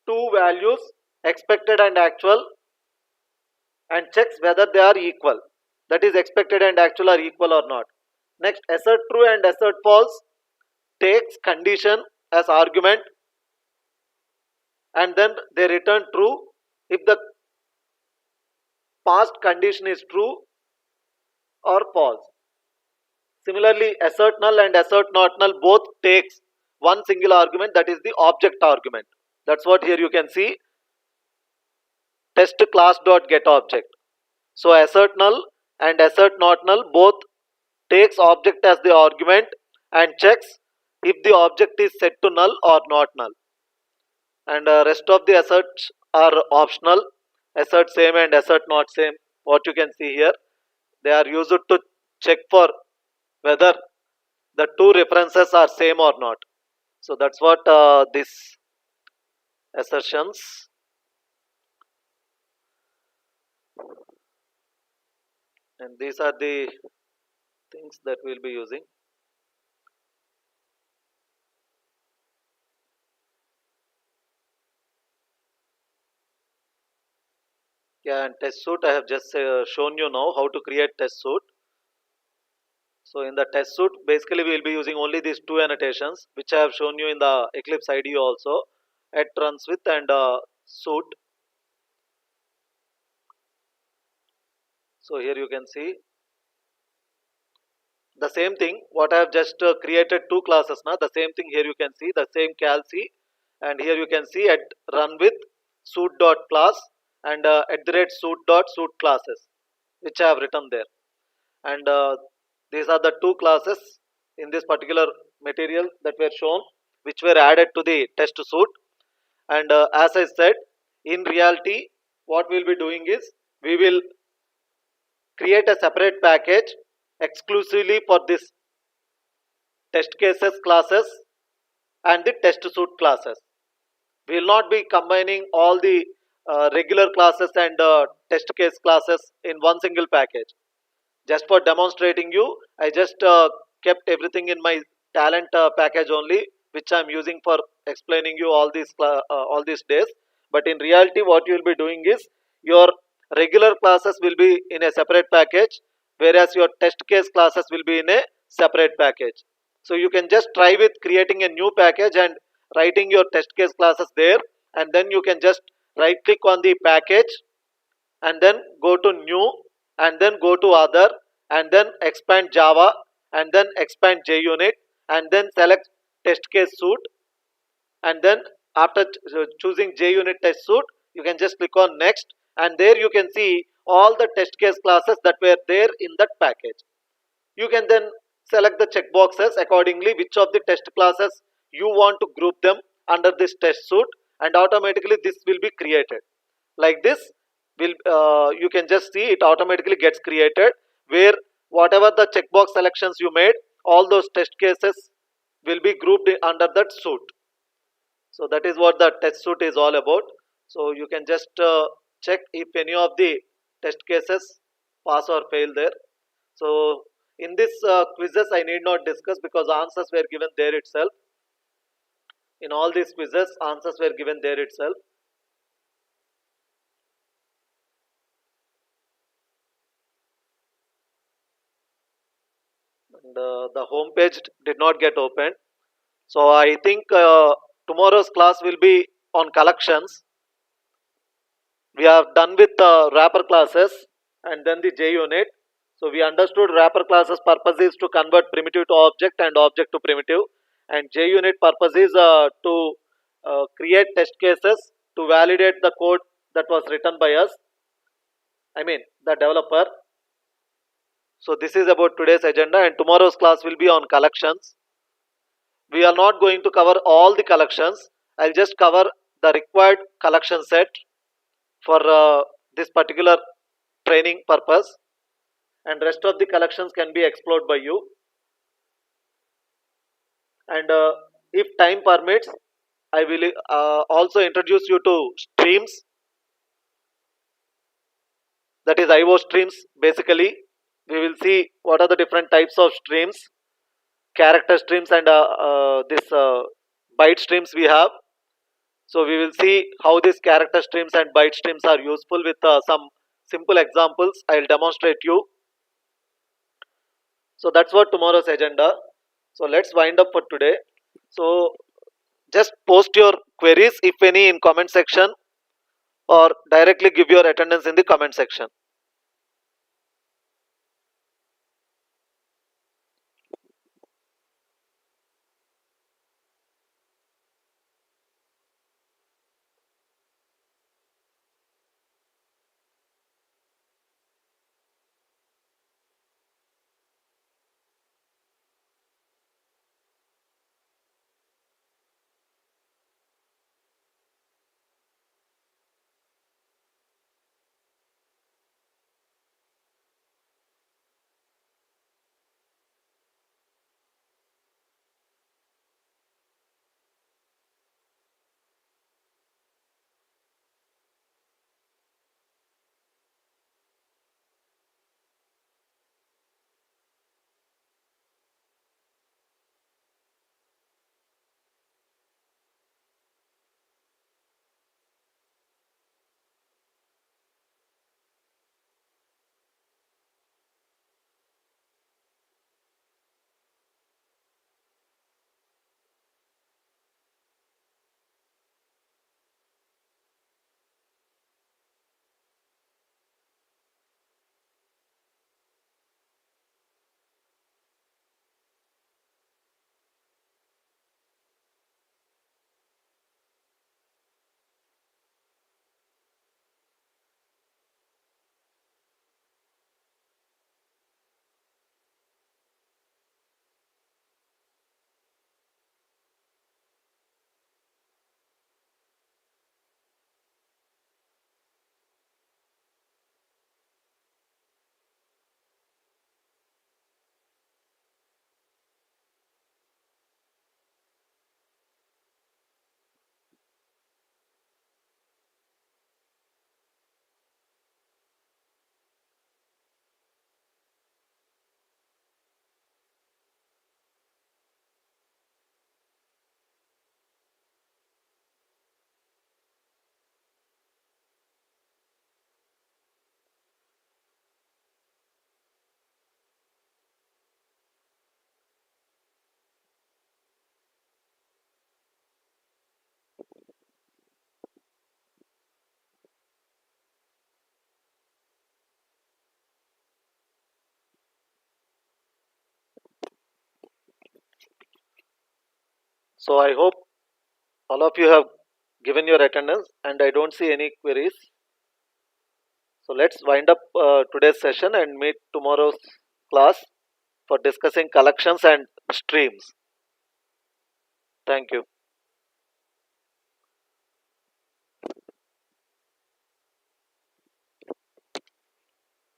two values, expected and actual, and checks whether they are equal. That is, expected and actual are equal or not. Next, assert true and assert false takes condition as argument, and then they return true if the past condition is true or false. Similarly, assert null and assert not null both takes one single argument, that is the object argument. That's what here you can see, test class dot get object. So assert null and assert not null both takes object as the argument and checks if the object is set to null or not null. And rest of the asserts are optional. Assert same and assert not same, what you can see here, they are used to check for whether the two references are same or not. So that's what this assertions. And these are the things that we'll be using. Yeah, and test suite I have just shown you now how to create test suite. So in the test suite, basically we will be using only these two annotations, which I have shown you in the Eclipse IDE also, at runs with and suite. So here you can see the same thing. What I have just created two classes now. The same thing here you can see the same calc, and here you can see at run with suite dot class and @suite dot suite classes, which I have written there. And these are the two classes in this particular material that were shown, which were added to the test suite. And as I said, in reality what we'll be doing is we will create a separate package exclusively for this test cases classes and the test suite classes. We will not be combining all the regular classes and test case classes in one single package. Just for demonstrating you, I just kept everything in my talent package only, which I'm using for explaining you all these days. But in reality what you will be doing is your regular classes will be in a separate package, whereas your test case classes will be in a separate package. So you can just try with creating a new package and writing your test case classes there, and then you can just right click on the package and then go to new and then go to other and then expand Java and then expand JUnit and then select test case suite, and then after choosing JUnit test suite you can just click on next, and there you can see all the test case classes that were there in that package. You can then select the checkboxes accordingly which of the test classes you want to group them under this test suite, and automatically this will be created. Like this will you can just see it automatically gets created, where whatever the checkbox selections you made, all those test cases will be grouped under that suite. So that is what the test suite is all about. So you can just check if any of the test cases pass or fail there. So in this quizzes I need not discuss because answers were given there itself. In all these quizzes answers were given there itself. And the home page did not get opened. So I think tomorrow's class will be on collections. We have done with wrapper classes and then the J unit. So we understood wrapper classes purpose is to convert primitive to object and object to primitive, and J unit purpose is to create test cases to validate the code that was written by us, I mean the developer. So this is about today's agenda, and tomorrow's class will be on collections. We are not going to cover all the collections. I'll just cover the required collection set for this particular training purpose, and rest of the collections can be explored by you. And if time permits, I will also introduce you to streams, that is IO streams. Basically we will see what are the different types of streams, character streams, and this byte streams we have. So we will see how these character streams and byte streams are useful with some simple examples I'll demonstrate you. So that's what tomorrow's agenda. So let's wind up for today. So just post your queries if any in comment section, or directly give your attendance in the comment section. So I hope all of you have given your attendance and I don't see any queries. So let's wind up today's session and meet tomorrow's class for discussing collections and streams. Thank you.